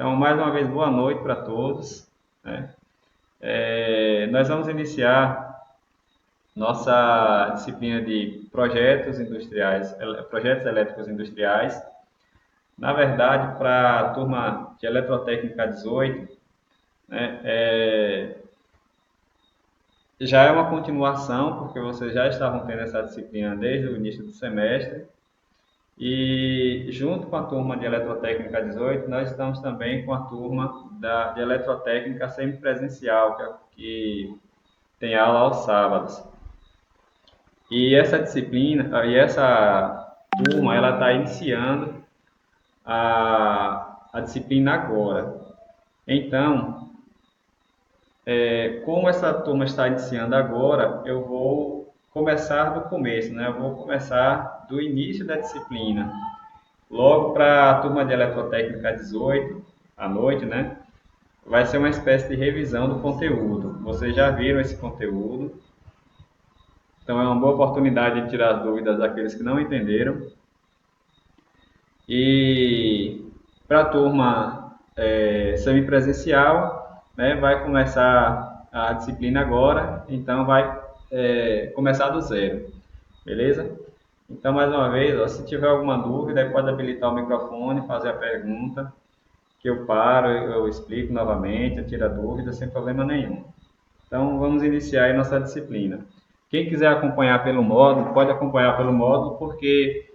Então, mais uma vez, boa noite para todos, né? Nós vamos iniciar nossa disciplina de projetos industriais, projetos elétricos industriais. Na verdade, para a turma de Eletrotécnica 18, né, já é uma continuação, porque vocês já estavam tendo essa disciplina desde o início do semestre. E junto com a turma de Eletrotécnica 18, nós estamos também com a turma de Eletrotécnica semipresencial, que tem aula aos sábados. E essa disciplina, e essa turma, ela está iniciando a disciplina agora. Então, como essa turma está iniciando agora, eu vou começar do começo, né? Eu vou começar do início da disciplina. Logo para a turma de Eletrotécnica 18, à noite, né? Vai ser uma espécie de revisão do conteúdo. Vocês já viram esse conteúdo, então é uma boa oportunidade de tirar as dúvidas daqueles que não entenderam. E para a turma semipresencial, né, vai começar a disciplina agora, então vai começar do zero, beleza? Então, mais uma vez, ó, se tiver alguma dúvida, pode habilitar o microfone, fazer a pergunta, que eu paro, eu explico novamente, eu tiro a dúvida sem problema nenhum. Então, vamos iniciar aí nossa disciplina. Quem quiser acompanhar pelo módulo, pode acompanhar pelo módulo, porque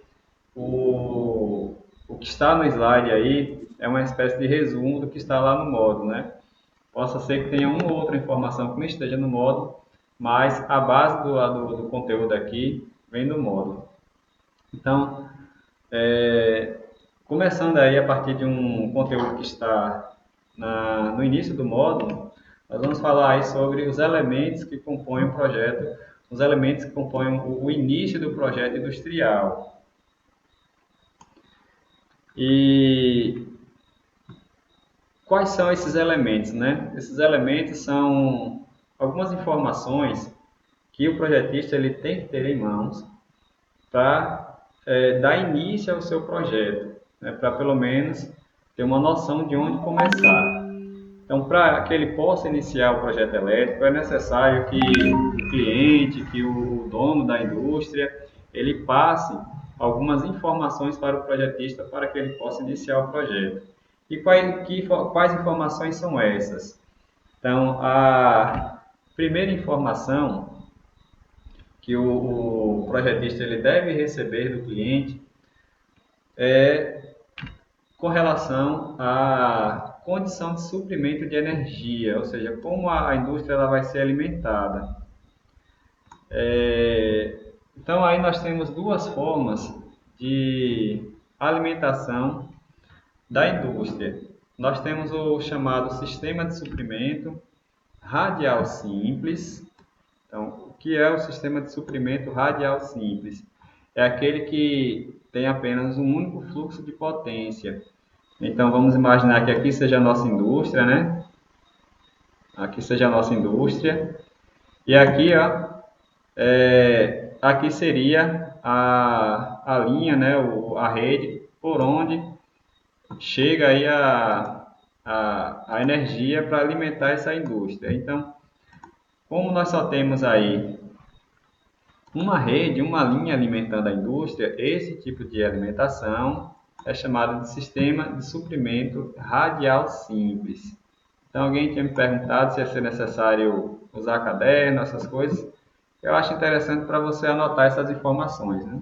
o que está no slide aí é uma espécie de resumo do que está lá no módulo, né? Possa ser que tenha uma ou outra informação que não esteja no módulo, mas a base do conteúdo aqui vem do módulo. Então, começando aí a partir de um conteúdo que está no início do módulo, nós vamos falar aí sobre os elementos que compõem o projeto, os elementos que compõem o início do projeto industrial. E quais são esses elementos, né? Esses elementos são algumas informações que o projetista ele tem que ter em mãos para dar início ao seu projeto, né? Para pelo menos ter uma noção de onde começar. Então, para que ele possa iniciar o projeto elétrico, é necessário que o cliente, que o dono da indústria, ele passe algumas informações para o projetista para que ele possa iniciar o projeto. E quais informações são essas? Então, a primeira informação que o projetista ele deve receber do cliente é com relação à condição de suprimento de energia, ou seja, como a indústria ela vai ser alimentada. Então, aí nós temos duas formas de alimentação da indústria. Nós temos o chamado sistema de suprimento radial simples. Então, o que é o sistema de suprimento radial simples? É aquele que tem apenas um único fluxo de potência. Então, vamos imaginar que aqui seja a nossa indústria, né? Aqui seja a nossa indústria. E aqui, ó, aqui seria a linha, né? A rede por onde chega aí a energia para alimentar essa indústria. Então, como nós só temos aí uma rede, uma linha alimentando a indústria, esse tipo de alimentação é chamado de sistema de suprimento radial simples. Então, alguém tinha me perguntado se ia ser necessário usar caderno, essas coisas. Eu acho interessante para você anotar essas informações, né?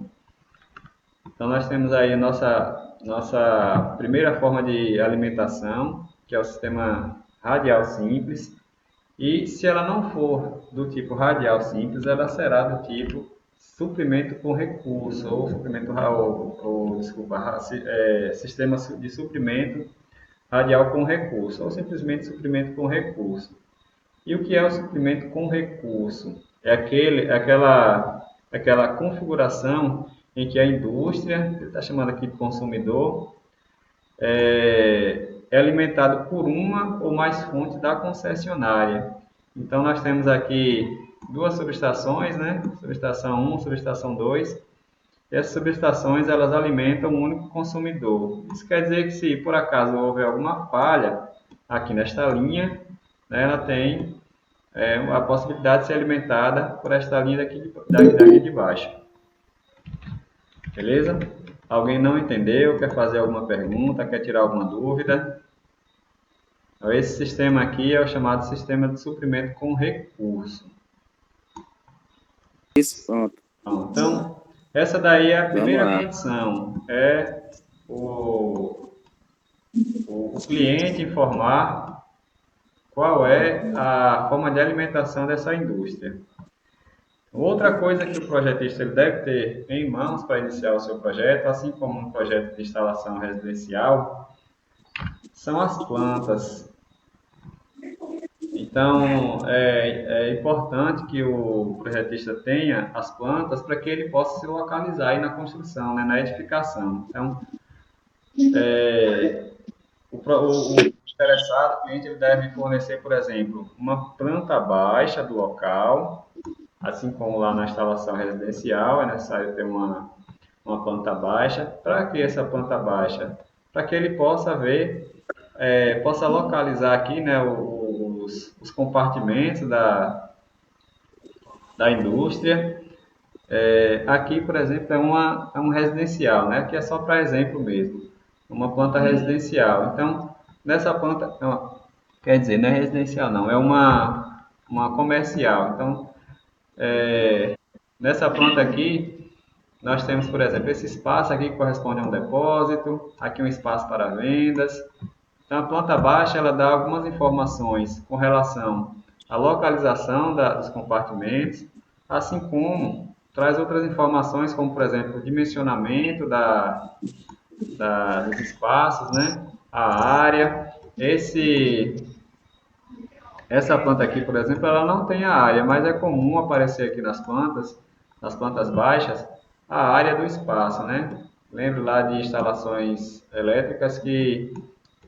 Então, nós temos aí a nossa primeira forma de alimentação, que é o sistema radial simples. E se ela não for do tipo radial simples, ela será do tipo suprimento com recurso, ou suprimento, sistema de suprimento radial com recurso, ou simplesmente suprimento com recurso. E o que é o suprimento com recurso? É aquela configuração em que a indústria, ele está chamando aqui de consumidor, é alimentado por uma ou mais fontes da concessionária. Então, nós temos aqui duas subestações, né? Subestação 1, subestação 2. essas subestações elas alimentam um único consumidor. Isso quer dizer que se por acaso houver alguma falha aqui nesta linha, né, ela tem a possibilidade de ser alimentada por esta linha daqui de baixo. Beleza? Alguém não entendeu? Quer fazer alguma pergunta? Quer tirar alguma dúvida? Então, esse sistema aqui é o chamado sistema de suprimento com recurso. Isso, pronto. Então, essa daí é a primeira Vamos lá. condição. É o cliente informar qual é a forma de alimentação dessa indústria. Outra coisa que o projetista ele deve ter em mãos para iniciar o seu projeto, assim como um projeto de instalação residencial, são as plantas. Então, é importante que o projetista tenha as plantas para que ele possa se localizar aí na construção, né, na edificação. Então, o interessado, o cliente, ele deve fornecer, por exemplo, uma planta baixa do local, assim como lá na instalação residencial, é necessário ter uma planta baixa. Para que essa planta baixa? Para que ele possa ver, possa localizar aqui, né, os compartimentos da indústria. Aqui, por exemplo, é um residencial, né? Aqui é só para exemplo mesmo, uma planta residencial. Então, nessa planta, não, quer dizer, não é residencial não, é uma comercial. Então, nessa planta aqui, nós temos, por exemplo, esse espaço aqui que corresponde a um depósito, aqui um espaço para vendas. Então, a planta baixa ela dá algumas informações com relação à localização dos compartimentos, assim como traz outras informações, como, por exemplo, o dimensionamento dos espaços, né? A área. Essa planta aqui, por exemplo, ela não tem a área, mas é comum aparecer aqui nas plantas baixas, a área do espaço, né? Lembro lá de instalações elétricas que,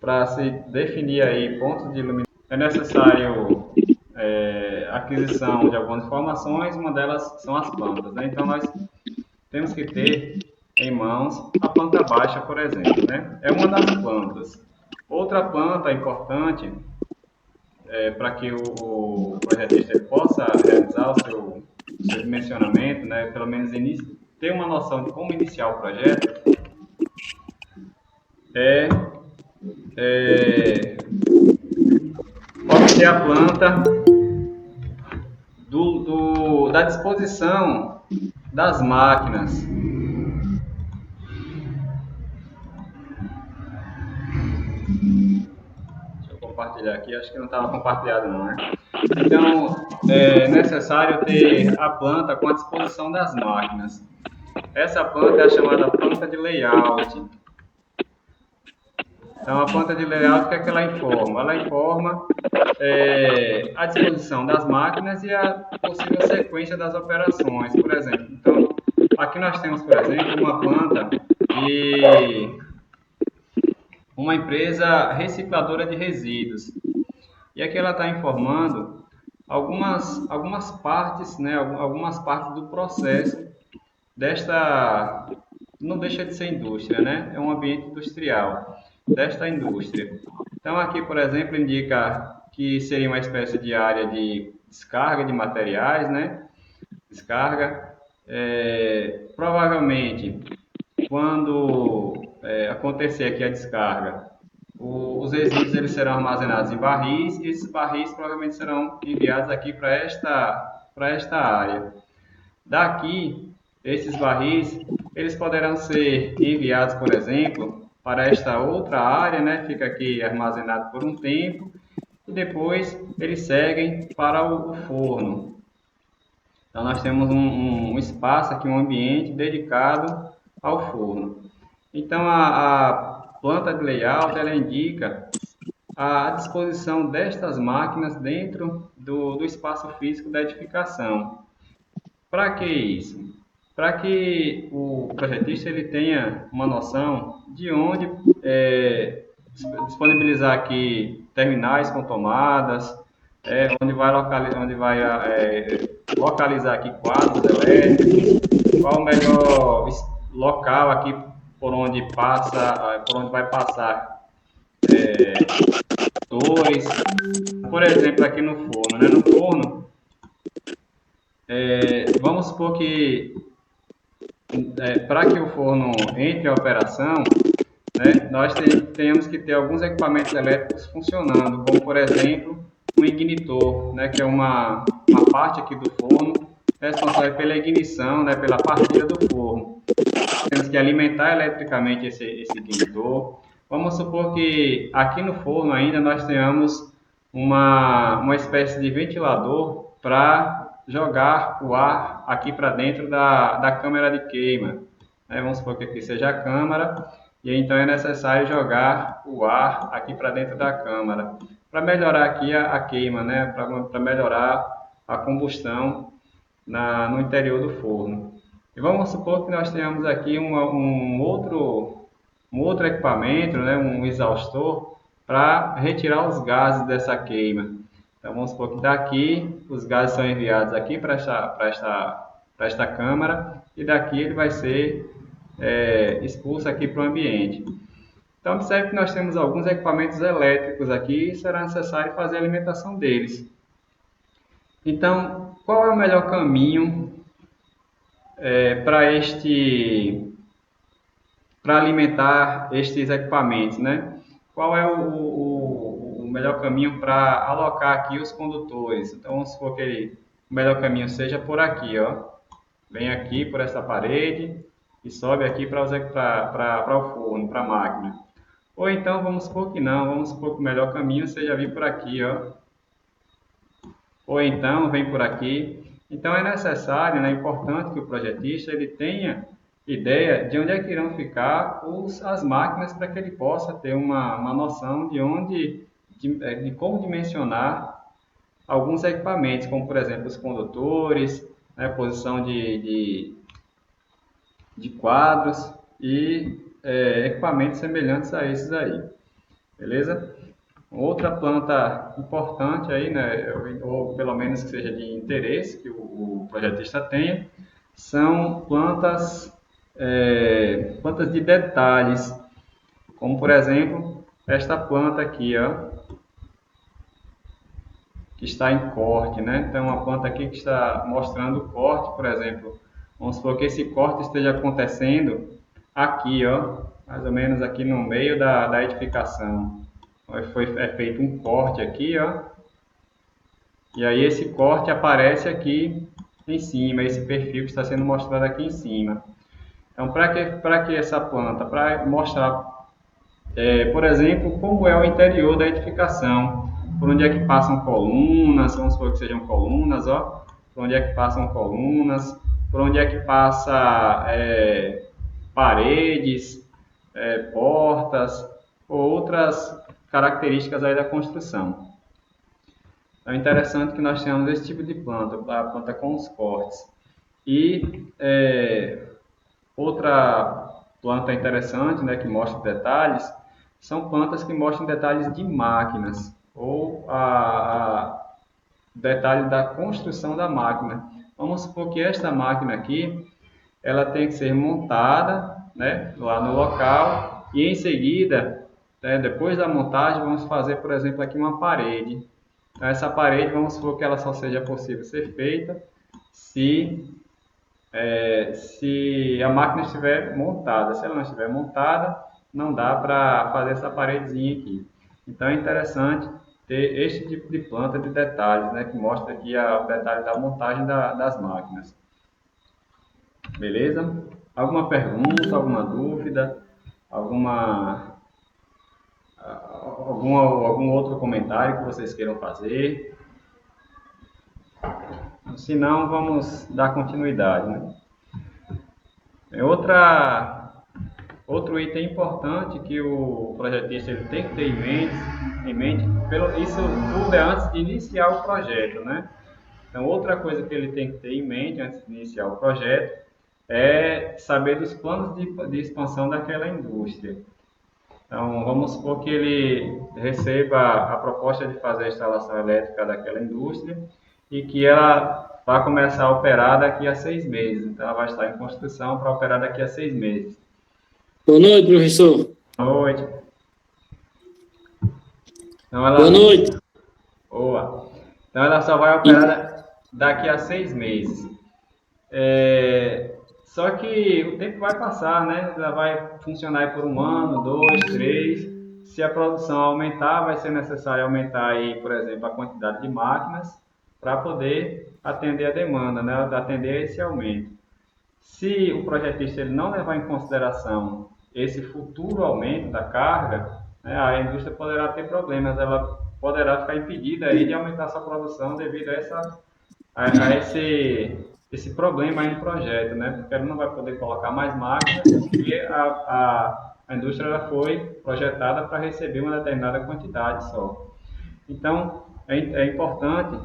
para se definir aí pontos de iluminação, é necessário aquisição de algumas informações, uma delas são as plantas, né? Então, nós temos que ter em mãos a planta baixa, por exemplo, né? É uma das plantas. Outra planta importante para que o projetista ele possa realizar seu dimensionamento, né, pelo menos ter uma noção de como iniciar o projeto, é, obter a planta da disposição das máquinas. Deixa eu compartilhar aqui, acho que não estava compartilhado não, né? Então, é necessário ter a planta com a disposição das máquinas. Essa planta é a chamada planta de layout. Então, a planta de layout, o que é que ela informa? Ela informa a disposição das máquinas e a possível sequência das operações, por exemplo. Então, aqui nós temos, por exemplo, uma planta de uma empresa recicladora de resíduos. E aqui ela está informando algumas partes, né, algumas partes do processo não deixa de ser indústria, né? É um ambiente industrial desta indústria. Então aqui, por exemplo, indica que seria uma espécie de área de descarga de materiais, né? Descarga. Provavelmente, quando acontecer aqui a descarga, os resíduos eles serão armazenados em barris e esses barris provavelmente serão enviados aqui para esta área. Daqui, esses barris, eles poderão ser enviados, por exemplo, para esta outra área, né? Fica aqui armazenado por um tempo e depois eles seguem para o forno. Então, nós temos um espaço aqui, um ambiente dedicado ao forno. Então, a planta de layout, ela indica a disposição destas máquinas dentro do espaço físico da edificação. Para que isso? Para que o projetista ele tenha uma noção de onde disponibilizar aqui terminais com tomadas, onde vai localizar aqui quadros elétricos, qual o melhor local aqui por onde vai passar dores. Por exemplo, aqui no forno, né? No forno, vamos supor que para que o forno entre em operação, né, nós tenhamos que ter alguns equipamentos elétricos funcionando, como por exemplo um ignitor, né, que é uma parte aqui do forno responsável pela ignição, né, pela partida do forno. Temos que alimentar eletricamente esse ignitor. Vamos supor que aqui no forno ainda nós tenhamos uma espécie de ventilador para jogar o ar aqui para dentro da câmara de queima. Vamos supor que aqui seja a câmara e então é necessário jogar o ar aqui para dentro da câmara para melhorar aqui a queima, né? Para melhorar a combustão no interior do forno. E vamos supor que nós tenhamos aqui um outro equipamento, né, um exaustor, para retirar os gases dessa queima. Então vamos supor que daqui os gases são enviados aqui para esta câmara e daqui ele vai ser expulso aqui para o ambiente. Então observe que nós temos alguns equipamentos elétricos aqui e será necessário fazer a alimentação deles. Então, qual é o melhor caminho para alimentar estes equipamentos, né? Qual é o melhor caminho para alocar aqui os condutores? Então, vamos supor que o melhor caminho seja por aqui, ó. Vem aqui por essa parede e sobe aqui para o forno, para a máquina. Ou então, vamos supor que não, vamos supor que o melhor caminho seja vir por aqui, ó. Ou então, vem por aqui. Então, é necessário, né, é importante que o projetista ele tenha ideia de onde é que irão ficar as máquinas para que ele possa ter uma noção de como dimensionar alguns equipamentos, como por exemplo os condutores, né, posição de quadros e equipamentos semelhantes a esses aí, beleza? Outra planta importante aí, né, ou pelo menos que seja de interesse que o projetista tenha, são plantas de detalhes, como por exemplo esta planta aqui, ó, que está em corte, né? Então uma planta aqui que está mostrando o corte, por exemplo, vamos supor que esse corte esteja acontecendo aqui, ó, mais ou menos aqui no meio da edificação. É feito um corte aqui, ó, e aí esse corte aparece aqui em cima, esse perfil que está sendo mostrado aqui em cima. Então, para que essa planta? Para mostrar, por exemplo, como é o interior da edificação, por onde é que passam colunas, vamos supor que sejam colunas, ó, por onde é que passam colunas, por onde é que passa paredes, portas, ou outras características aí da construção. É interessante que nós tenhamos esse tipo de planta, a planta com os cortes. E outra planta interessante, né, que mostra detalhes, são plantas que mostram detalhes de máquinas, ou detalhe da construção da máquina. Vamos supor que esta máquina aqui, ela tem que ser montada, né, lá no local, e em seguida, né, depois da montagem, vamos fazer, por exemplo, aqui uma parede. Então, essa parede, vamos supor que ela só seja possível ser feita se a máquina estiver montada. Se ela não estiver montada, não dá para fazer essa paredezinha aqui. Então é interessante ter este tipo de planta de detalhes, né, que mostra aqui o detalhe da montagem das máquinas. Beleza? Alguma pergunta, alguma dúvida, algum outro comentário que vocês queiram fazer? Se não, vamos dar continuidade, né? Outro item importante que o projetista ele tem que ter em mente isso tudo é antes de iniciar o projeto, né? Então, outra coisa que ele tem que ter em mente antes de iniciar o projeto é saber dos planos de expansão daquela indústria. Então, vamos supor que ele receba a proposta de fazer a instalação elétrica daquela indústria e que ela vai começar a operar daqui a 6 meses. Então, ela vai estar em construção para operar daqui a 6 meses. Boa noite, professor. Noite. Então, Boa noite. boa. Então, ela só vai operar daqui a 6 meses. Só que o tempo vai passar, né? Ela vai funcionar aí por 1 ano, 2, 3. Se a produção aumentar, vai ser necessário aumentar aí, por exemplo, a quantidade de máquinas para poder atender a demanda, né? Atender esse aumento. Se o projetista ele não levar em consideração esse futuro aumento da carga, né, a indústria poderá ter problemas, ela poderá ficar impedida aí de aumentar sua produção devido a esse problema aí no projeto, né? Porque ela não vai poder colocar mais máquinas, porque a indústria ela foi projetada para receber uma determinada quantidade só. Então, é importante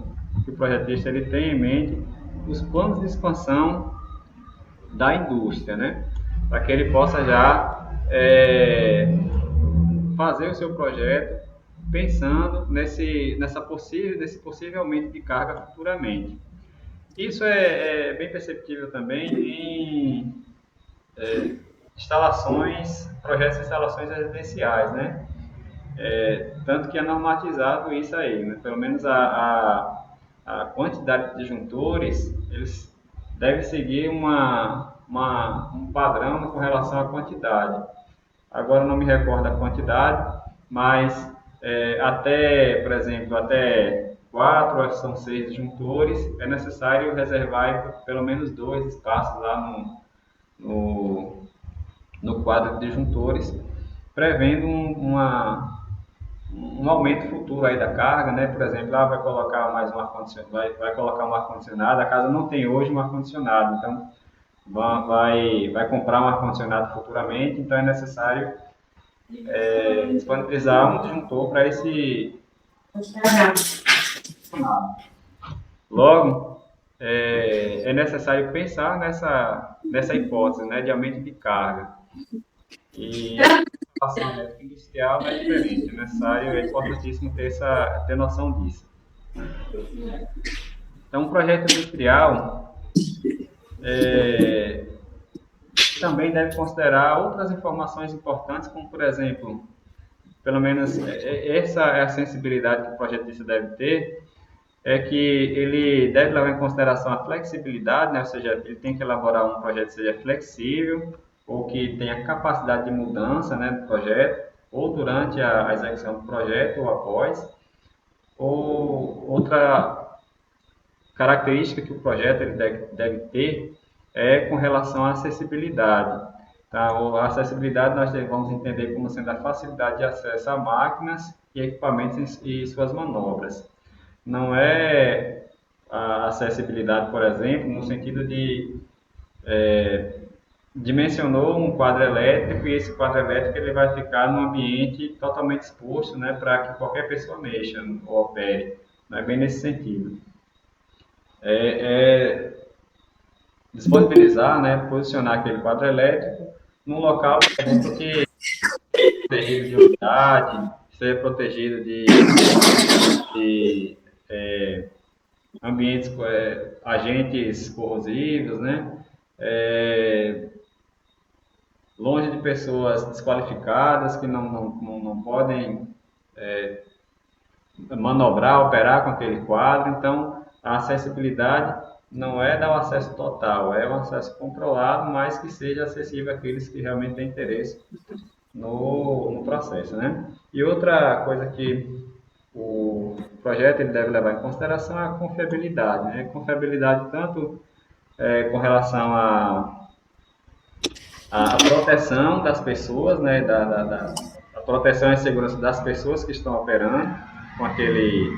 que o projetista ele tenha em mente os planos de expansão da indústria, né? Para que ele possa já fazer o seu projeto pensando nesse possível aumento de carga futuramente. Isso é bem perceptível também em instalações, projetos de instalações residenciais, né? Tanto que é normatizado isso aí, né? Pelo menos a quantidade de disjuntores, eles devem seguir um padrão com relação à quantidade. Agora não me recordo a quantidade, mas até, por exemplo, até 4 ou são 6 disjuntores, é necessário reservar pelo menos 2 espaços lá no quadro de disjuntores, prevendo um aumento futuro aí da carga, né? Por exemplo, vai colocar mais um ar-condicionado, vai colocar um ar-condicionado, a casa não tem hoje um ar-condicionado, então vai comprar um ar-condicionado futuramente, então é necessário disponibilizar um disjuntor para esse. Logo, é necessário pensar nessa hipótese, né, de aumento de carga. E a instalação elétrica industrial não é diferente, é importantíssimo ter noção disso. Então, um projeto industrial também deve considerar outras informações importantes, como, por exemplo, pelo menos essa é a sensibilidade que o projetista deve ter, é que ele deve levar em consideração a flexibilidade, né? Ou seja, ele tem que elaborar um projeto que seja flexível ou que tenha capacidade de mudança, né, do projeto, ou durante a execução do projeto ou após. Ou outra característica que o projeto ele deve ter é com relação à acessibilidade. Tá? A acessibilidade nós vamos entender como sendo a facilidade de acesso a máquinas e equipamentos e suas manobras. Não é a acessibilidade, por exemplo, no sentido de dimensionou um quadro elétrico e esse quadro elétrico ele vai ficar num ambiente totalmente exposto, né, para que qualquer pessoa mexa ou opere. Não é bem nesse sentido. É disponibilizar, né, posicionar aquele quadro elétrico num local, por exemplo, que protegido de umidade, seja protegido de ambientes, agentes corrosivos, né? Longe de pessoas desqualificadas que não podem manobrar, operar com aquele quadro. Então, a acessibilidade não é dar o acesso total, é um acesso controlado, mas que seja acessível àqueles que realmente têm interesse no processo, né? E outra coisa que o projeto ele deve levar em consideração é a confiabilidade, né? Confiabilidade tanto com relação à proteção das pessoas, né? A proteção e segurança das pessoas que estão operando com que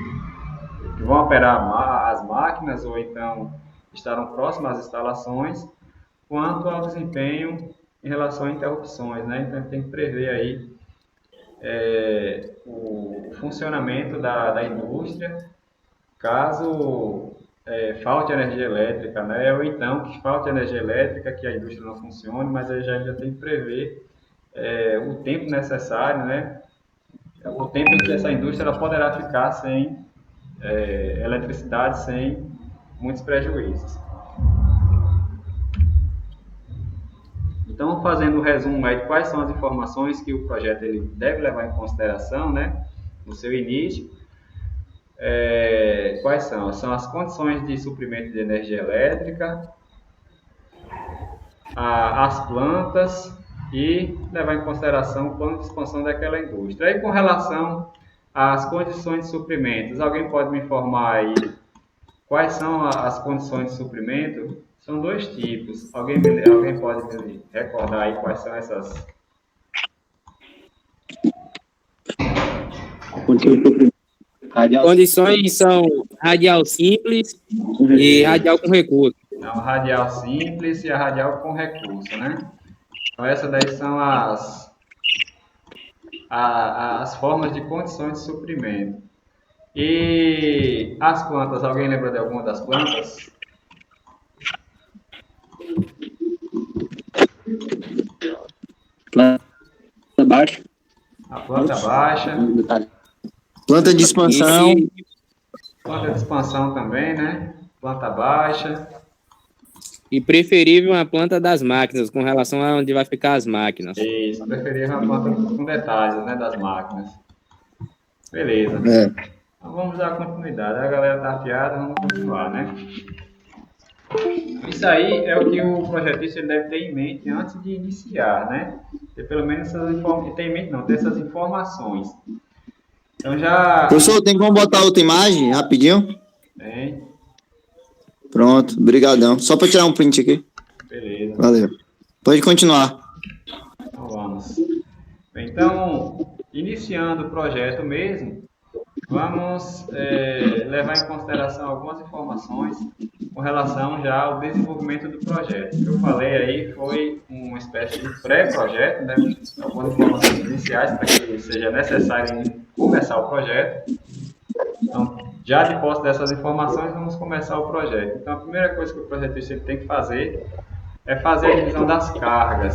vão operar as máquinas ou então estarão próximas às instalações, quanto ao desempenho em relação a interrupções, né? Então tem que prever aí o funcionamento da indústria caso falte energia elétrica, né? Ou então que falte energia elétrica, que a indústria não funcione, mas aí já tem que prever o tempo necessário, né? O tempo em que essa indústria ela poderá ficar sem eletricidade, sem muitos prejuízos. Então, fazendo um resumo aí de quais são as informações que o projeto ele deve levar em consideração, né, no seu início. Quais são? São as condições de suprimento de energia elétrica, as plantas e levar em consideração o plano de expansão daquela indústria. Aí, com relação às condições de suprimentos, alguém pode me informar aí quais são as condições de suprimento? São dois tipos. Alguém pode me recordar aí quais são essas? Condições são radial simples e radial com recurso. Então, a radial simples e a radial com recurso, né? Então, essas daí são as formas de condições de suprimento. E as plantas, alguém lembra de alguma das plantas? Planta baixa. A planta baixa. Planta de expansão. Planta de expansão também, né? Planta baixa. E preferível uma planta das máquinas, com relação a onde vai ficar as máquinas. Isso, preferível uma planta com detalhes, né, das máquinas. Beleza. Então vamos dar continuidade. A galera tá afiada, vamos continuar, né? Isso aí é o que o projetista ele deve ter em mente antes de iniciar, né? Ter pelo menos essas informações. Ter em mente não, ter essas informações. Então já. Professor, tem como botar outra imagem rapidinho? Tem. Pronto, brigadão. Só para tirar um print aqui. Beleza. Valeu. Pode continuar. Então vamos. Então, iniciando o projeto mesmo, vamos levar em consideração algumas informações com relação já ao desenvolvimento do projeto. O que eu falei aí foi uma espécie de pré-projeto, né? Algumas informações iniciais para que seja necessário começar o projeto. Então, já de posse dessas informações, vamos começar o projeto. Então, a primeira coisa que o projetista tem que fazer é fazer a divisão das cargas,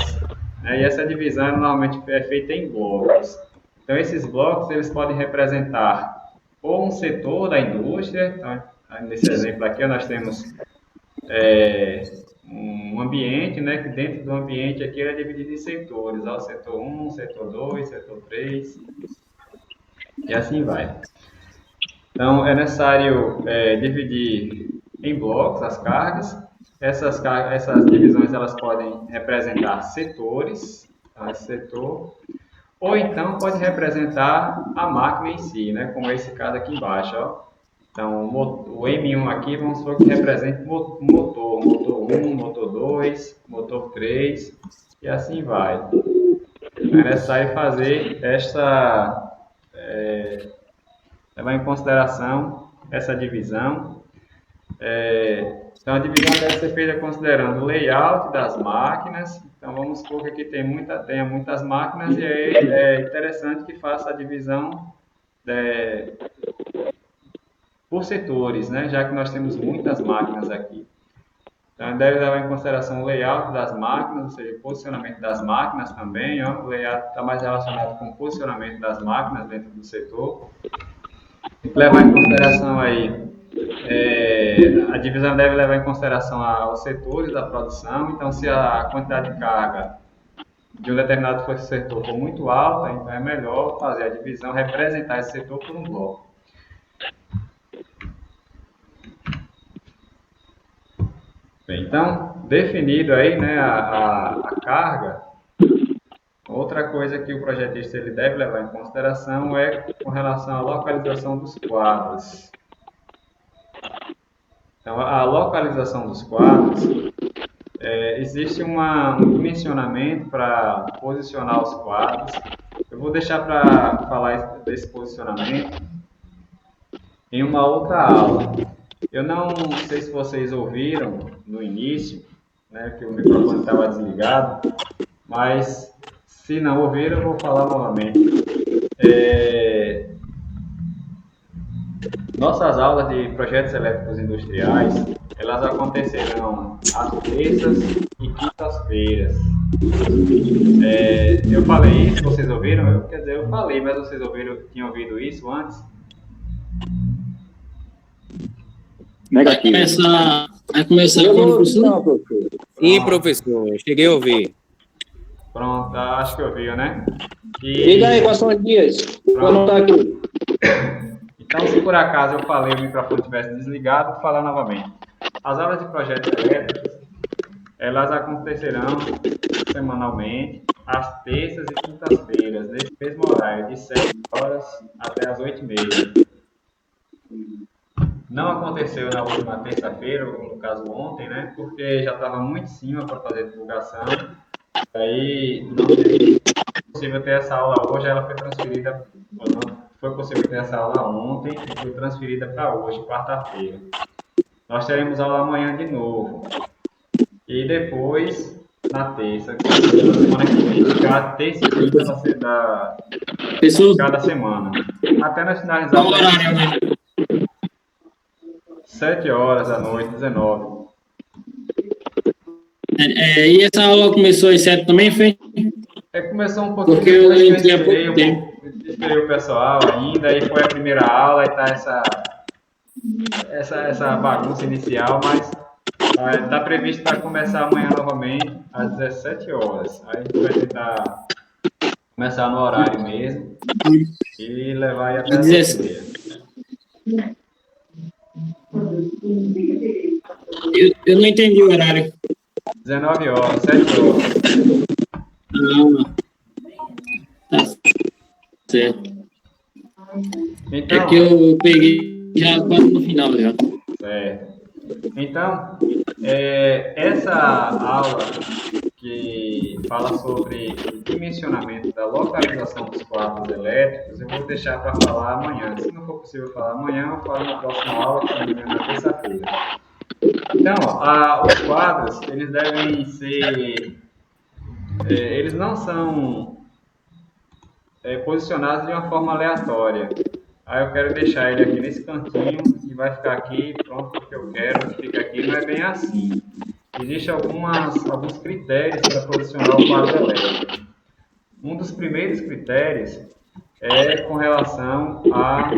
né? E essa divisão normalmente é feita em blocos. Então, esses blocos eles podem representar ou um setor da indústria. Então, nesse exemplo aqui, nós temos um ambiente, né? Que dentro do ambiente aqui é dividido em setores. Ó, setor 1, setor 2, setor 3 e assim vai. Então, é necessário dividir em blocos as cargas. Essas divisões elas podem representar setores, tá? Esse setor, ou então pode representar a máquina em si, né? Como esse caso aqui embaixo. Ó. Então, o M1 aqui, vamos supor que represente motor 1, motor 2, motor 3 e assim vai. Então, é necessário fazer levar em consideração essa divisão. Então, a divisão deve ser feita considerando o layout das máquinas. Então, vamos supor que aqui tenha muitas máquinas e aí é interessante que faça a divisão por setores, né? Já que nós temos muitas máquinas aqui. Então, deve levar em consideração o layout das máquinas, ou seja, o posicionamento das máquinas também. Ó. O layout está mais relacionado com o posicionamento das máquinas dentro do setor. Tem que levar em consideração aí, a divisão deve levar em consideração os setores da produção. Então, se a quantidade de carga de um determinado setor for muito alta, então é melhor fazer a divisão, representar esse setor por um bloco. Bem, então, definido aí, né, a carga, outra coisa que o projetista ele deve levar em consideração é com relação à localização dos quadros. Então, a localização dos quadros, existe um dimensionamento para posicionar os quadros. Eu vou deixar para falar desse posicionamento em uma outra aula. Eu não sei se vocês ouviram no início, né, que o microfone estava desligado, mas se não ouviram, eu vou falar novamente. Nossas aulas de projetos elétricos industriais, elas acontecerão às terças e quintas-feiras. Eu falei isso, vocês ouviram? Quer dizer, eu falei, mas vocês tinham ouvido isso antes? Negativo. Vai começar Eu quando, não, professor? não, professor. Sim, professor. Cheguei a ouvir. Pronto, acho que ouviu, né? Diga aí quais são os dias. Vou anotar aqui. Então, se por acaso eu falei e o microfone estivesse desligado, vou falar novamente. As aulas de projetos elétricos, elas acontecerão semanalmente, às terças e quintas-feiras, nesse mesmo horário, de 7 horas até as 8h30. Não aconteceu na última terça-feira, ou no caso ontem, né? Porque já estava muito em cima para fazer divulgação. Aí não foi possível ter essa aula hoje, ela foi transferida, não foi possível ter essa aula ontem e foi transferida para hoje, quarta-feira. Nós teremos aula amanhã de novo. E depois, na terça, semana que vem, cada terça e quinta Professor, cada semana. Até nós qual finalizarmos o horário amanhã? 7 horas da noite, 19. E essa aula começou às 7 também, foi? Começou um pouquinho Porque eu depois que eu entrei há esperei pouco tempo. esperei o pessoal ainda, aí foi a primeira aula e tá essa bagunça inicial, mas está previsto para começar amanhã novamente, às 17 horas. Aí a gente vai tentar começar no horário mesmo e levar aí até as 8h30. Eu não entendi o horário. 19 horas, 7 horas. Não. Tá certo. Então, É que eu peguei já quase no final já. certo. Então, essa aula que fala sobre o dimensionamento da localização dos quadros elétricos, eu vou deixar para falar amanhã. Se não for possível falar amanhã, eu falo na próxima aula, que é na terça-feira. Então, os quadros, eles devem ser... eles não são posicionados de uma forma aleatória. Aí eu quero deixar ele aqui nesse cantinho e vai ficar aqui, pronto, porque eu quero que fique aqui, não é bem assim. Existem alguns critérios para posicionar o quadro elétrico. Um dos primeiros critérios é com relação a...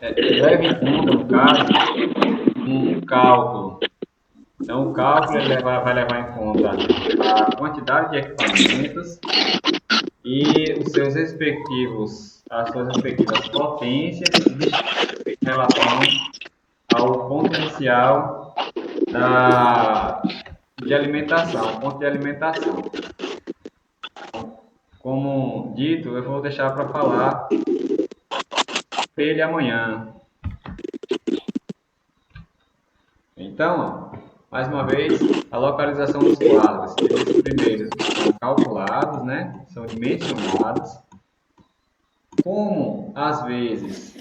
leve em conta, no caso, um cálculo. Então, o cálculo ele vai levar em conta a quantidade de equipamentos e as suas respectivas potências em relação ao ponto inicial de alimentação, ponto de alimentação. Como dito, eu vou deixar para falar ele amanhã. Então, mais uma vez, a localização dos quadros. Eles primeiros são calculados, né? São dimensionados. Como, às vezes,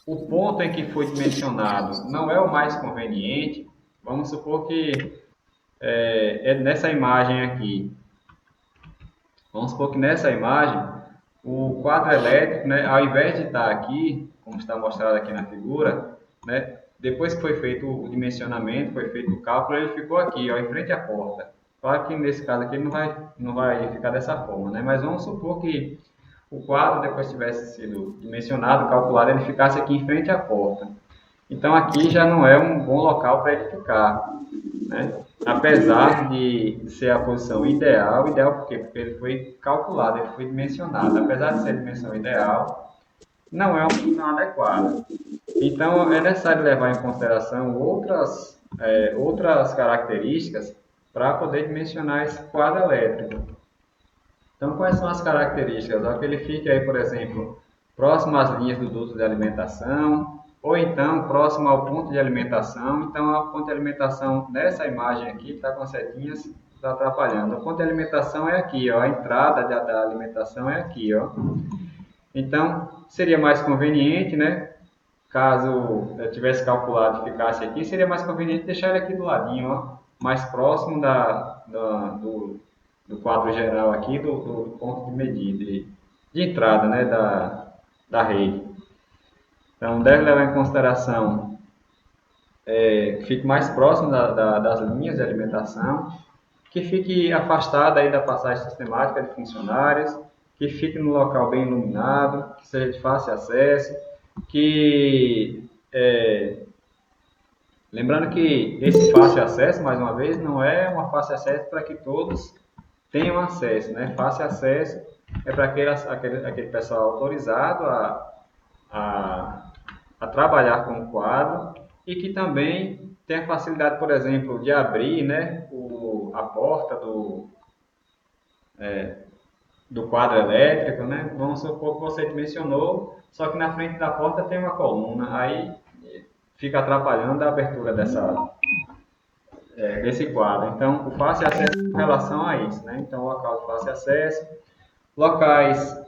o ponto em que foi dimensionado não é o mais conveniente, vamos supor que nessa imagem aqui. Vamos supor que nessa imagem, o quadro elétrico, né, ao invés de estar aqui, como está mostrado aqui na figura, né, depois que foi feito o dimensionamento, foi feito o cálculo, ele ficou aqui, ó, em frente à porta. Claro que nesse caso aqui ele não vai ficar dessa forma, né, mas vamos supor que o quadro, depois tivesse sido dimensionado, calculado, ele ficasse aqui em frente à porta. Então aqui já não é um bom local para ele ficar, né? Apesar de ser a posição ideal por quê? Porque ele foi calculado, ele foi dimensionado. Apesar de ser a dimensão ideal, não é uma posição adequada. Então é necessário levar em consideração outras características para poder dimensionar esse quadro elétrico. Então, quais são as características? Que ele fique aí, por exemplo, próximo às linhas do duto de alimentação, ou então próximo ao ponto de alimentação. Então, a ponto de alimentação nessa imagem aqui, está com as setinhas, está atrapalhando. O ponto de alimentação é aqui, ó, a entrada da alimentação é aqui, ó. Então, seria mais conveniente, né? Caso eu tivesse calculado e ficasse aqui, seria mais conveniente deixar ele aqui do ladinho, ó, mais próximo do quadro geral aqui, do ponto de medida, de entrada, né, da rede. Então, deve levar em consideração que fique mais próximo das linhas de alimentação, que fique afastado aí da passagem sistemática de funcionários, que fique no local bem iluminado, que seja de fácil acesso, que lembrando que esse fácil acesso, mais uma vez, não é uma fácil acesso para que todos tenham acesso, né? Fácil acesso é para aquele pessoal autorizado a trabalhar com o quadro e que também tem a facilidade, por exemplo, de abrir, né, a porta do quadro elétrico, né? Vamos supor que você mencionou, só que na frente da porta tem uma coluna, aí fica atrapalhando a abertura desse quadro. Então, o fácil acesso com relação a isso, né? Então, local de fácil acesso, locais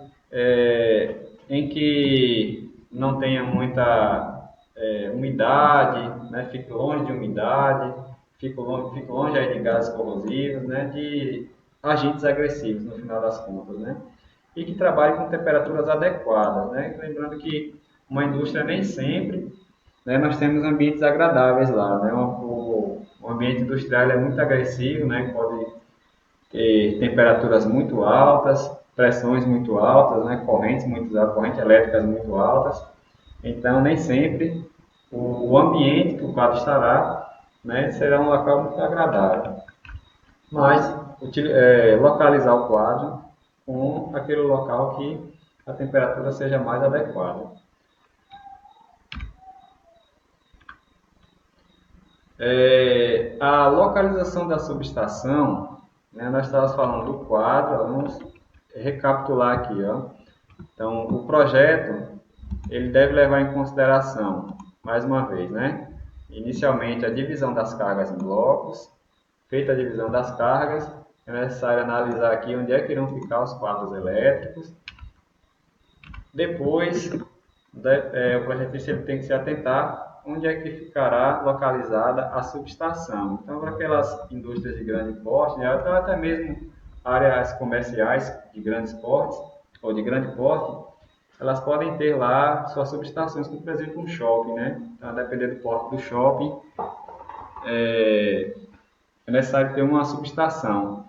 em que não tenha muita umidade, né? Fique longe de umidade, fique longe aí de gases corrosivos, né? De agentes agressivos, no final das contas, né? E que trabalhe com temperaturas adequadas, né? Lembrando que uma indústria nem sempre, né, nós temos ambientes agradáveis lá, né? O ambiente industrial é muito agressivo, né? Pode ter temperaturas muito altas, pressões muito altas, né? Correntes elétricas muito altas. Então, nem sempre o ambiente que o quadro estará, né, será um local muito agradável. Mas, localizar o quadro com aquele local que a temperatura seja mais adequada. A localização da subestação, né, nós estávamos falando do quadro, vamos recapitular aqui, ó. Então, o projeto ele deve levar em consideração, mais uma vez, né, inicialmente a divisão das cargas em blocos. Feita a divisão das cargas, é necessário analisar aqui onde é que irão ficar os quadros elétricos. Depois, o projetista ele tem que se atentar onde é que ficará localizada a subestação. Então, para aquelas indústrias de grande porte, né, até mesmo áreas comerciais de grandes portes ou de grande porte, elas podem ter lá suas subestações, como por exemplo um shopping, né? Então, a depender do porte do shopping, é necessário ter uma subestação.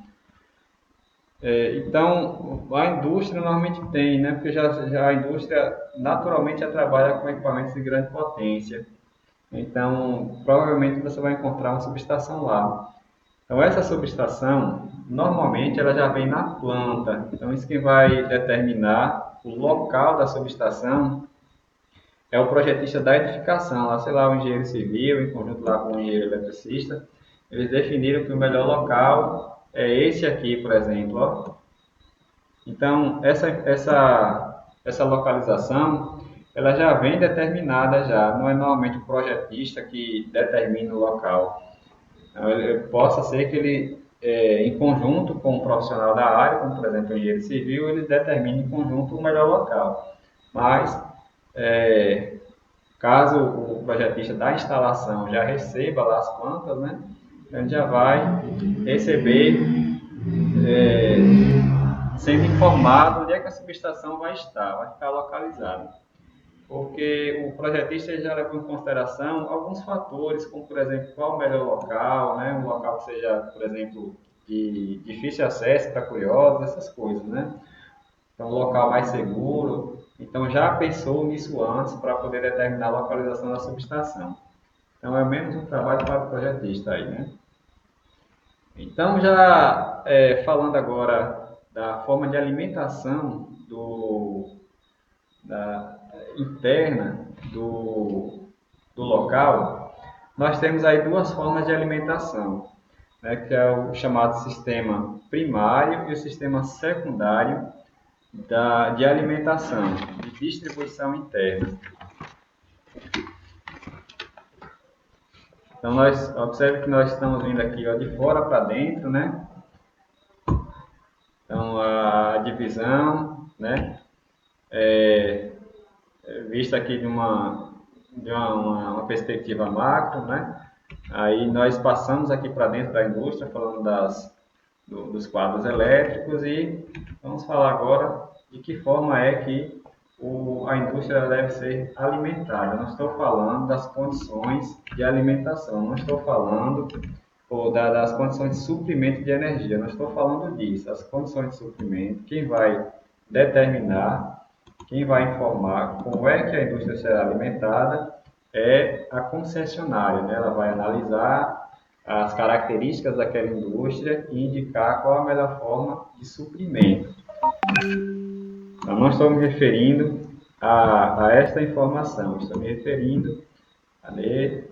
Então, a indústria normalmente tem, né? Porque já a indústria naturalmente já trabalha com equipamentos de grande potência. Então, provavelmente você vai encontrar uma subestação lá. Então, essa subestação, normalmente, ela já vem na planta. Então, isso que vai determinar o local da subestação é o projetista da edificação. Lá, sei lá, o engenheiro civil, em conjunto lá com o engenheiro eletricista, eles definiram que o melhor local é esse aqui, por exemplo. Ó. Então, essa localização, ela já vem determinada já. Não é normalmente o projetista que determina o local. Possa ser que ele, em conjunto com o profissional da área, como por exemplo o engenheiro civil, ele determine em conjunto o melhor local. Mas, caso o projetista da instalação já receba lá as plantas, né, ele já vai receber, sendo informado onde é que a subestação vai estar, vai ficar localizada. Porque o projetista já leva em consideração alguns fatores, como por exemplo, qual o melhor local, né? Um local que seja, por exemplo, de difícil acesso para curiosos, essas coisas, né? Então, um local mais seguro. Então, já pensou nisso antes para poder determinar a localização da subestação. Então, é menos um trabalho para o projetista aí, né? Então, já falando agora da forma de alimentação interna do local, nós temos aí duas formas de alimentação, né, que é o chamado sistema primário e o sistema secundário de alimentação, de distribuição interna. Então, observe que nós estamos vindo aqui, ó, de fora para dentro, né? Então, a divisão, né? Vista aqui de uma perspectiva macro, né? Aí nós passamos aqui para dentro da indústria, falando dos quadros elétricos, e vamos falar agora de que forma é que a indústria deve ser alimentada. Eu não estou falando das condições de alimentação, não estou falando das condições de suprimento de energia, não estou falando disso. As condições de suprimento, quem vai determinar, quem vai informar como é que a indústria será alimentada é a concessionária, né? Ela vai analisar as características daquela indústria e indicar qual a melhor forma de suprimento. Eu não estou me referindo a esta informação, estou me referindo a ler.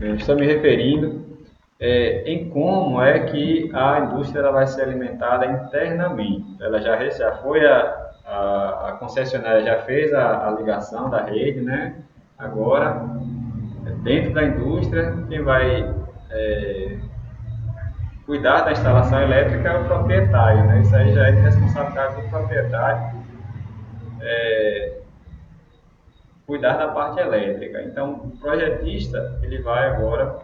Estou me referindo em como é que a indústria ela vai ser alimentada internamente. Ela já foi a concessionária já fez a ligação da rede, né? Agora, dentro da indústria, quem vai cuidar da instalação elétrica é o proprietário, né? Isso aí já é de responsabilidade do proprietário cuidar da parte elétrica. Então, o projetista ele vai agora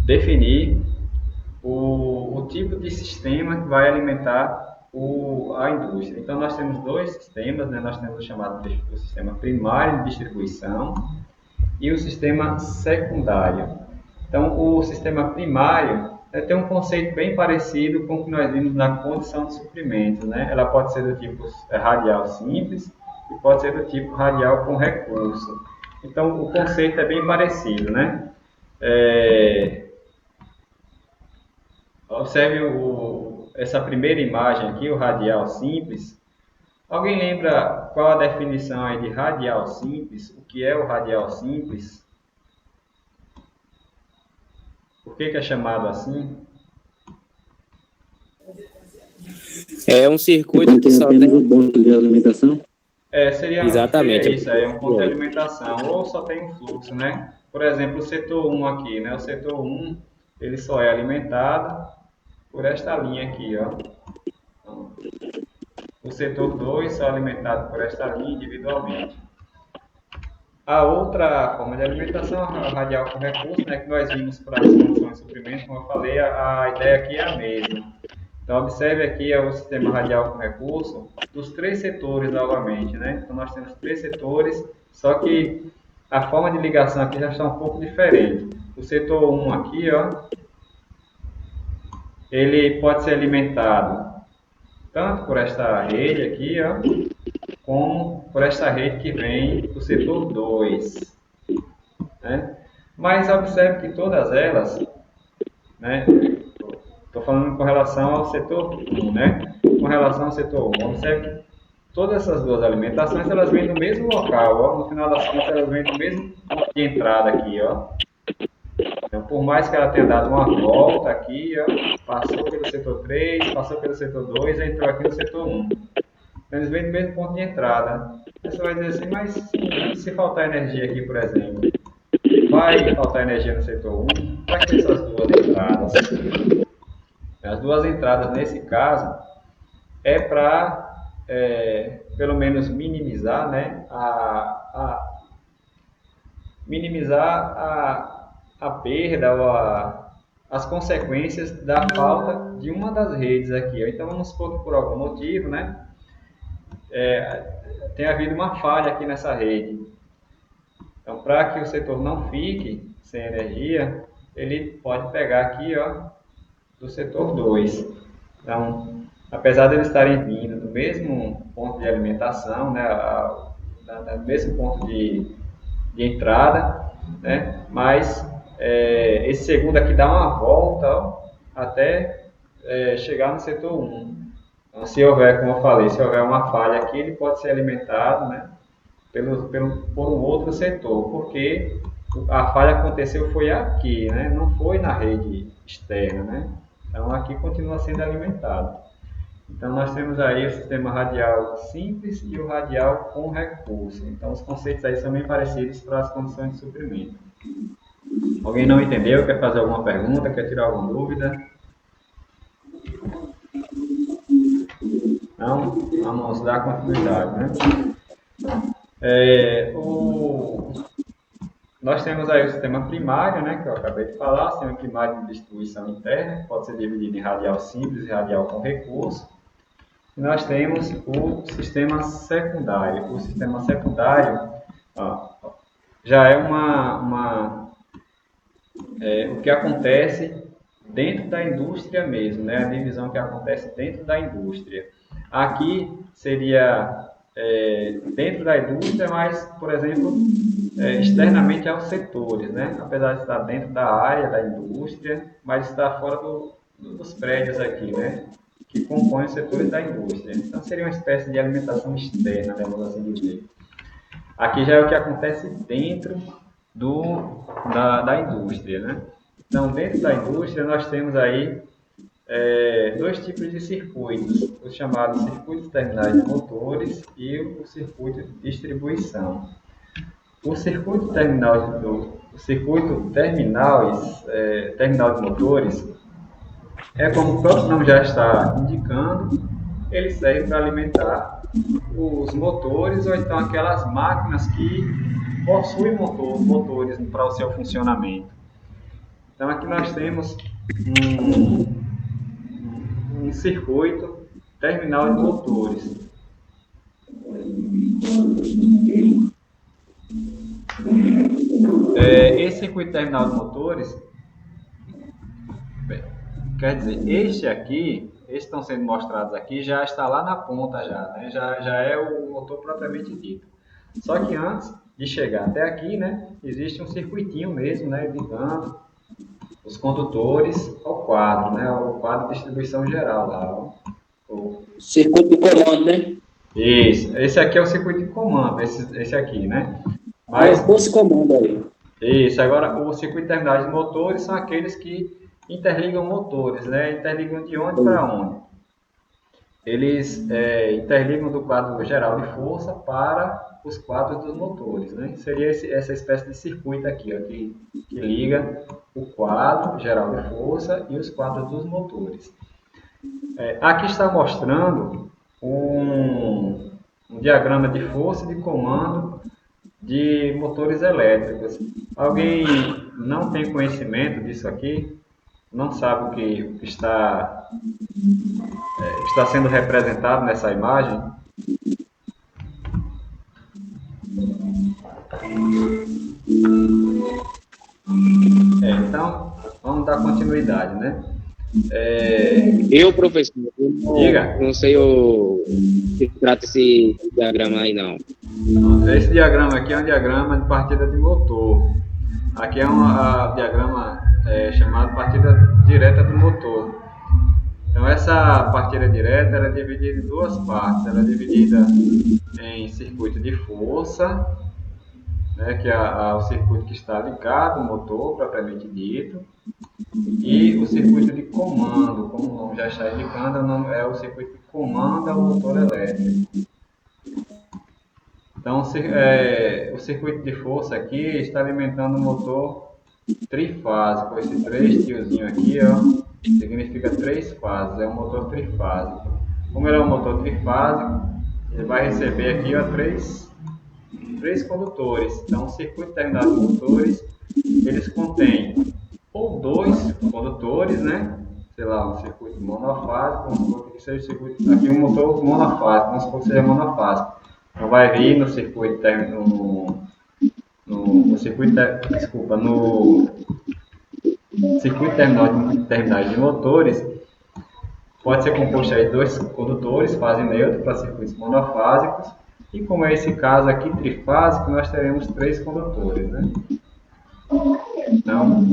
definir o tipo de sistema que vai alimentar a indústria. Então, nós temos dois sistemas, né? Nós temos o chamado o sistema primário de distribuição e o sistema secundário. Então, o sistema primário tem um conceito bem parecido com o que nós vimos na condição de suprimento, né? Ela pode ser do tipo radial simples e pode ser do tipo radial com recurso. Então, o conceito é bem parecido, né? Observe essa primeira imagem aqui, o radial simples. Alguém lembra qual a definição aí de radial simples? O que é o radial simples? Por que é chamado assim? É um circuito que só tem um ponto de alimentação. Exatamente. Seria isso aí, um ponto de alimentação, ou só tem um fluxo, né? Por exemplo, o setor 1 aqui, né? O setor 1, ele só é alimentado por esta linha aqui, ó. Então, o setor 2 só é alimentado por esta linha individualmente. A outra forma de alimentação, a radial com recurso, né, que nós vimos para as condições de suprimento, como eu falei, a ideia aqui é a mesma. Então, observe aqui o sistema radial com recurso dos três setores novamente, né? Então, nós temos três setores, só que a forma de ligação aqui já está um pouco diferente. O setor 1 aqui, ó, ele pode ser alimentado tanto por esta rede aqui, ó, como por esta rede que vem do setor 2. Né? Mas observe que todas elas, né, estou falando com relação ao setor 1, né? Com relação ao setor 1, observe que todas essas duas alimentações elas vêm do mesmo local, ó. No final das contas elas vêm do mesmo ponto de entrada aqui, ó. Então, por mais que ela tenha dado uma volta aqui, ó, passou pelo setor 3, passou pelo setor 2 e entrou aqui no setor 1. Então, eles vêm do mesmo ponto de entrada. Você vai dizer assim, mas se faltar energia aqui, por exemplo, vai faltar energia no setor 1? Vai ter essas duas entradas. As duas entradas, nesse caso, é para, pelo menos, minimizar, né, a perda ou as consequências da falta de uma das redes aqui. Então, vamos supor que por algum motivo, né, tem havido uma falha aqui nessa rede. Então, para que o setor não fique sem energia, ele pode pegar aqui, ó, do setor 2. Então, apesar de eles estarem vindo do mesmo ponto de alimentação, né, do mesmo ponto de entrada, né, mas esse segundo aqui dá uma volta, ó, até chegar no setor 1. Então, se houver, como eu falei, se houver uma falha aqui, ele pode ser alimentado, né, por um outro setor, porque a falha aconteceu foi aqui, né, não foi na rede externa, né? Então, aqui continua sendo alimentado. Então, nós temos aí o sistema radial simples e o radial com recurso. Então, os conceitos aí são bem parecidos para as condições de suprimento. Alguém não entendeu? Quer fazer alguma pergunta? Quer tirar alguma dúvida? Não? Vamos dar continuidade, né? Nós temos aí o sistema primário, né, que eu acabei de falar, sistema primário de distribuição interna, que pode ser dividido em radial simples e radial com recurso. E nós temos o sistema secundário. O sistema secundário já é o que acontece dentro da indústria mesmo, né? A divisão que acontece dentro da indústria. Aqui seria dentro da indústria, mas, por exemplo, externamente aos setores, né? Apesar de estar dentro da área da indústria, mas está fora dos prédios aqui, né? Que compõem os setores da indústria. Então, seria uma espécie de alimentação externa, vamos assim dizer. Aqui já é o que acontece dentro da indústria, né? Então, dentro da indústria, nós temos aí dois tipos de circuitos, os chamados circuitos terminais de motores e o circuito de distribuição. O circuito terminal de motores como o próprio nome já está indicando, ele serve para alimentar os motores ou então aquelas máquinas que possuem motores para o seu funcionamento. Então aqui nós temos um circuito terminal de motores. Esse circuito terminal de motores, quer dizer, estes estão sendo mostrados aqui, já está lá na ponta já, né? Já é o motor propriamente dito. Só que antes de chegar até aqui, né, existe um circuitinho mesmo, né, ligando os condutores ao quadro, né, ao quadro de distribuição geral lá. Circuito de comando, né? Isso, esse aqui é o circuito de comando, esse aqui, né? Mas esse comando aí. Isso, agora o circuito terminal de motores são aqueles que interligam motores, né? Interligam de onde para onde? Eles interligam do quadro geral de força para os quadros dos motores, né? Seria essa espécie de circuito aqui, ó, que liga o quadro geral de força e os quadros dos motores. Aqui está mostrando um diagrama de força e de comando de motores elétricos. Alguém não tem conhecimento disso aqui? Não sabe o que está sendo representado nessa imagem? Então, vamos dar continuidade, né? Professor, não sei se trata esse diagrama aí, não. Esse diagrama aqui é um diagrama de partida de motor. Aqui é um diagrama chamado partida direta do motor. Então, essa partida direta ela é dividida em duas partes. Ela é dividida em circuito de força, né, que é o circuito que está ligado ao motor, propriamente dito, e o circuito de comando, como o nome já está indicando, é o circuito que comanda o motor elétrico. Então, o circuito de força aqui está alimentando o motor trifásico. Esse 3 tiozinho aqui, ó, significa 3 fases, é um motor trifásico. Como ele é um motor trifásico, ele vai receber aqui, ó, três condutores. Então, o circuito terminal de motores, eles contêm ou 2 condutores, né? Sei lá, um circuito monofásico, vamos supor que seja aqui um motor monofásico, vamos supor que seja monofásico. Então, vai vir no circuito circuito terminais de motores, pode ser composto aí de 2 condutores, fase neutra para circuitos monofásicos, e como é esse caso aqui trifásico, nós teremos 3 condutores, né? Então,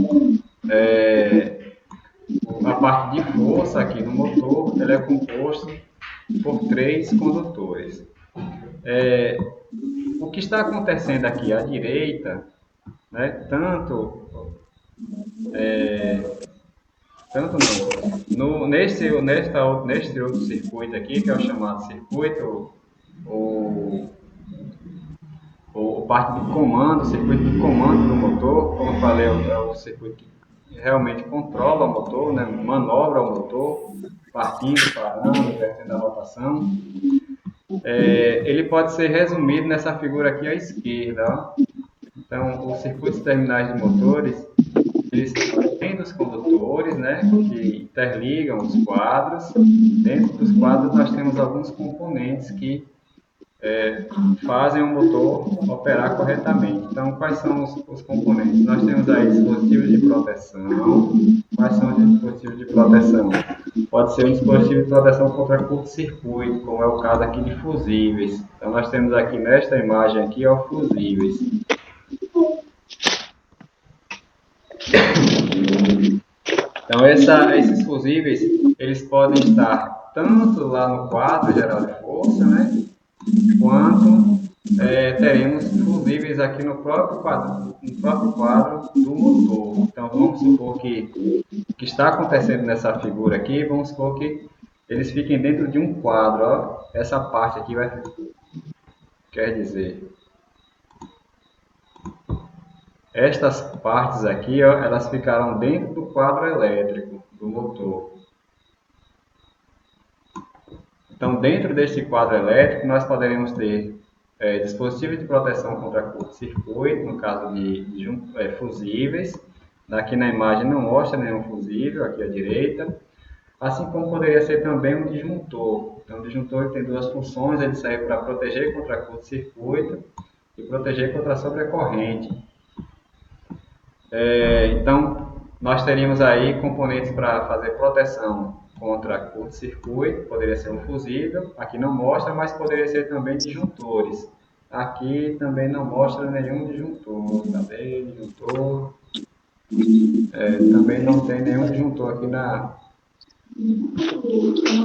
a parte de força aqui no motor, ela é composta por 3 condutores. O que está acontecendo aqui à direita, né, tanto não, neste outro circuito aqui, que é o chamado circuito, parte de comando, o circuito de comando do motor, como eu falei, é o circuito que realmente controla o motor, né, manobra o motor, partindo, parando, invertendo a rotação. Ele pode ser resumido nessa figura aqui à esquerda, ó. Então, os circuitos terminais de motores, eles têm dos condutores, né, que interligam os quadros. Dentro dos quadros, nós temos alguns componentes que fazem o motor operar corretamente. Então, quais são os componentes? Nós temos aí dispositivos de proteção. Quais são os dispositivos de proteção? Pode ser um dispositivo de proteção contra curto-circuito, como é o caso aqui de fusíveis. Então, nós temos aqui nesta imagem aqui, ó, fusíveis. Então, esses fusíveis, eles podem estar tanto lá no quadro geral de força, né, quanto teremos fusíveis aqui no próprio quadro do motor. Então, vamos supor que o que está acontecendo nessa figura aqui, vamos supor que eles fiquem dentro de um quadro. Ó. Essa parte aqui quer dizer, estas partes aqui, ó, elas ficarão dentro do quadro elétrico do motor. Então, dentro deste quadro elétrico, nós poderemos ter dispositivos de proteção contra curto-circuito, no caso de fusíveis. Aqui na imagem não mostra nenhum fusível, aqui à direita. Assim como poderia ser também um disjuntor. Então, o disjuntor tem duas funções, ele serve para proteger contra curto-circuito e proteger contra a sobrecorrente. Então, nós teríamos aí componentes para fazer proteção contra curto-circuito, poderia ser um fusível, aqui não mostra, mas poderia ser também disjuntores. Aqui também não mostra nenhum disjuntor, cadê disjuntor? Também não tem nenhum disjuntor aqui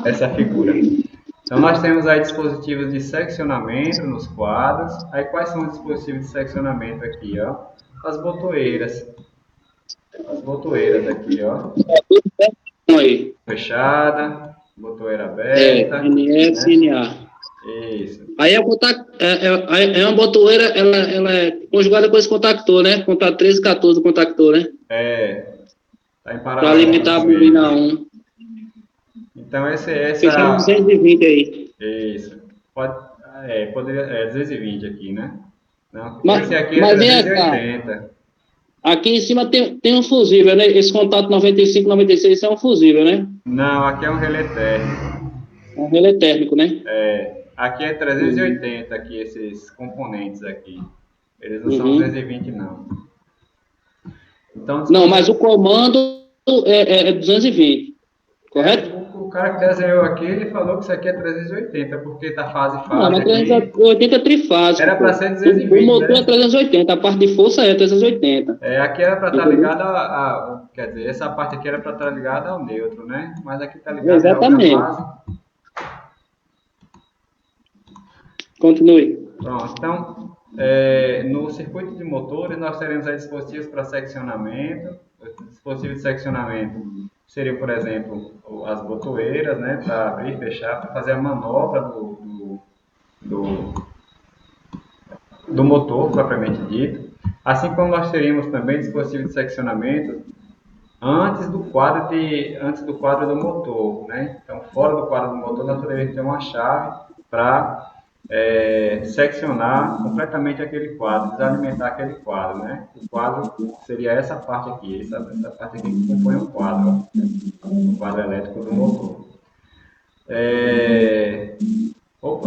nessa figura. Então, nós temos aí dispositivos de seccionamento nos quadros. Aí, quais são os dispositivos de seccionamento aqui, ó? As botoeiras. As botoeiras aqui, ó. Aí. Fechada, botoeira aberta. NS, né? NA. Isso. Aí é uma botoeira, ela é conjugada com esse contactor, né? Contato 13 e 14 do contactor, né? Tá em Para paralelo. alimentar a bobina 1. Então, essa... Fechando 220 aí. Isso. Poderia... 220 aqui, né? Não, Mas, esse aqui é mas 380. Aqui em cima tem um fusível, né? Esse contato 95, 96 é um fusível, né? Não, aqui é um relé térmico. É um relé térmico, né? Aqui é 380, aqui, esses componentes aqui. Eles não são 220, não. Então, não, mas o comando é 220, correto? O cara que desenhou aqui, ele falou que isso aqui é 380, porque tá fase. Não, mas 380 é trifásico. Era para ser 220, o motor né? é 380, a parte de força é 380. Aqui era para estar ligada quer dizer, essa parte aqui era para estar ligada ao neutro, né? Mas aqui está ligada a outra fase. Continue. Pronto, então, no circuito de motores, nós teremos aí dispositivos para seccionamento. Os dispositivos de seccionamento seriam, por exemplo, as botoeiras, né, para abrir e fechar, para fazer a manobra do motor, propriamente dito. Assim como nós teríamos também dispositivos de seccionamento antes do quadro do motor, né? Então, fora do quadro do motor, nós poderíamos ter uma chave para seccionar completamente aquele quadro, desalimentar aquele quadro, né? O quadro seria essa parte aqui, essa parte aqui que compõe o quadro elétrico do motor.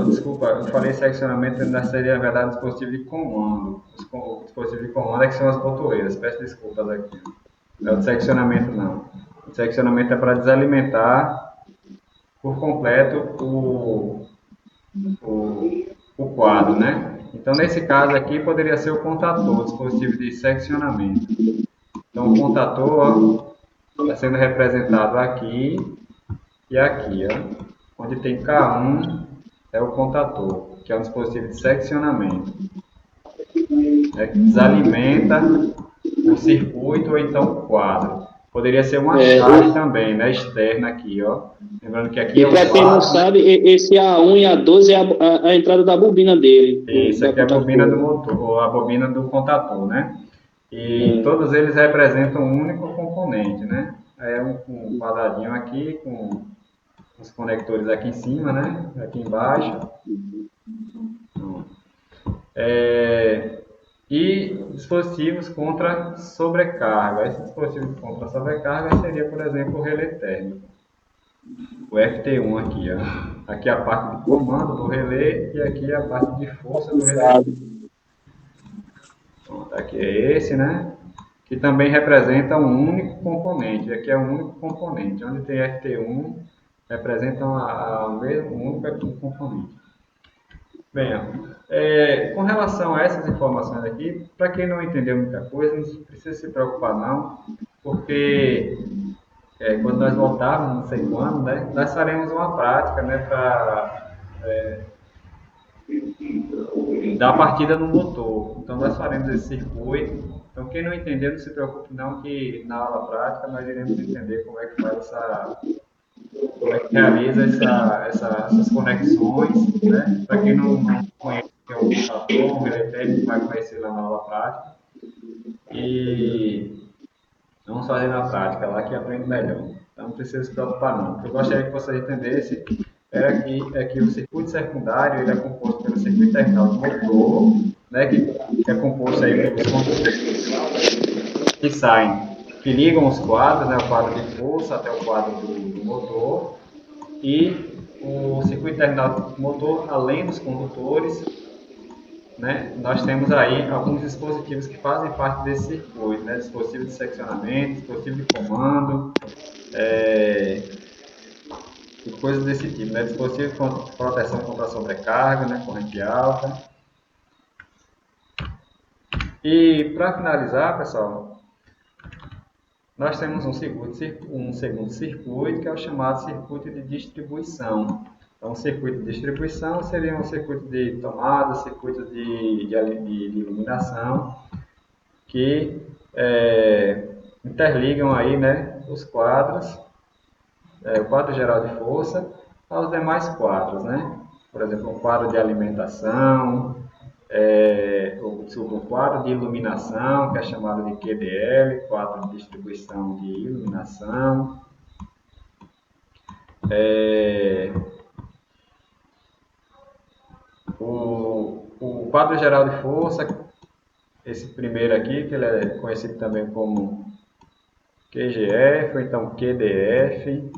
Desculpa, eu falei seccionamento, ainda seria, na verdade, dispositivo de comando. O dispositivo de comando é que são as botoeiras, peço desculpas aqui. Não é o de seccionamento, não. O de seccionamento é para desalimentar por completo o quadro, né? Então, nesse caso aqui, poderia ser o contator, o dispositivo de seccionamento. Então, o contator está sendo representado aqui e aqui, ó. Onde tem K1 é o contator, que é um dispositivo de seccionamento. Que desalimenta o circuito ou então o quadro. Poderia ser uma chave também, né? Externa aqui, ó. Lembrando que aqui é o quadro. Para quem não sabe, esse A1 e A12 é a entrada da bobina dele. Isso aqui é a bobina do motor, ou a bobina do contator, né? E todos eles representam um único componente, né? É um quadradinho aqui com os conectores aqui em cima, né? Aqui embaixo. E e dispositivos contra sobrecarga. Esse dispositivo contra sobrecarga seria, por exemplo, o relé térmico. O FT1 aqui, ó. Aqui é a parte de comando do relé e aqui é a parte de força do relé. Pronto, aqui é esse, né? Que também representa um único componente. Aqui é um único componente. Onde tem FT1, representa um único componente. Bem, com relação a essas informações aqui, para quem não entendeu muita coisa, não precisa se preocupar não, porque quando nós voltarmos, não sei quando, né, nós faremos uma prática, né, para dar partida no motor. Então nós faremos esse circuito. Então quem não entendeu, não se preocupe não, que na aula prática nós iremos entender como é que faz como é que realiza essas conexões, né? Para quem não conhece o computador, o relé térmico, vai conhecer lá na aula prática. E vamos fazer na prática lá que aprende melhor. Então não precisa se preocupar não. O que eu gostaria que vocês entendessem é que o circuito secundário ele é composto pelo circuito terminal do motor, né? Que é composto aí pelos condutores que saem, que ligam os quadros, né? O quadro de força até o quadro do motor. E o circuito terminal do motor, além dos condutores, né, nós temos aí alguns dispositivos que fazem parte desse circuito, né, dispositivo de seccionamento, dispositivo de comando, e coisas desse tipo, né, dispositivo de proteção contra a sobrecarga, né, corrente alta. E para finalizar, pessoal, nós temos um segundo circuito, que é o chamado circuito de distribuição. Então, o circuito de distribuição seria um circuito de tomada, circuito de iluminação, que interligam aí, né, os quadros, o quadro geral de força, aos demais quadros, né? Por exemplo, o quadro de alimentação, o quadro de iluminação, que é chamado de QDL, quadro de distribuição de iluminação. O quadro geral de força, esse primeiro aqui, que ele é conhecido também como QGF, ou então QDF,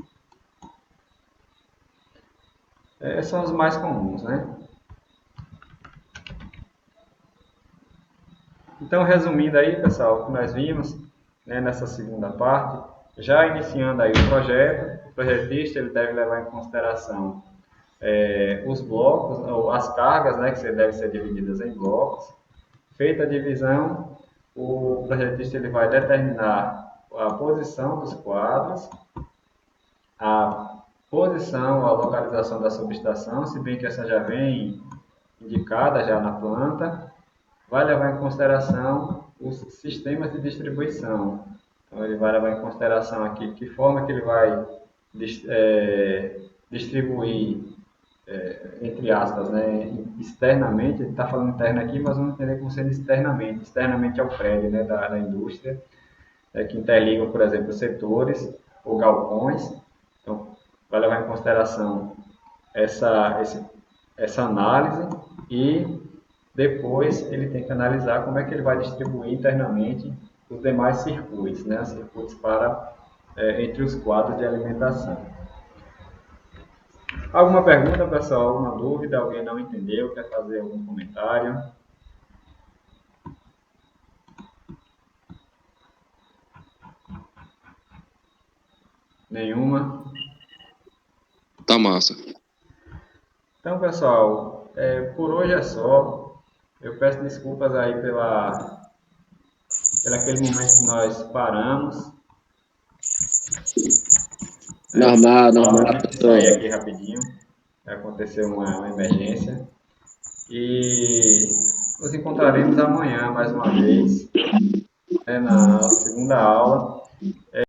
são os mais comuns, né? Então, resumindo aí, pessoal, o que nós vimos, né, nessa segunda parte, já iniciando aí o projetista ele deve levar em consideração os blocos, ou as cargas, né, que devem ser divididas em blocos. Feita a divisão, o projetista ele vai determinar a posição dos quadros, a posição, a localização da subestação, se bem que essa já vem indicada já na planta. Vai levar em consideração os sistemas de distribuição. Então, ele vai levar em consideração aqui de que forma que ele vai distribuir, entre aspas, né, externamente. Ele está falando interno aqui, mas vamos entender como sendo externamente. Externamente ao prédio, né, da indústria, que interligam, por exemplo, setores ou galpões. Então, vai levar em consideração essa análise e depois ele tem que analisar como é que ele vai distribuir internamente os demais circuitos, né? Circuitos entre os quadros de alimentação. Alguma pergunta, pessoal? Alguma dúvida? Alguém não entendeu? Quer fazer algum comentário? Nenhuma? Tá massa. Então, pessoal, por hoje é só. Eu peço desculpas aí pelo aquele momento que nós paramos. Normal, Sair aqui rapidinho. Aconteceu uma emergência. E nos encontraremos amanhã mais uma vez, na segunda aula.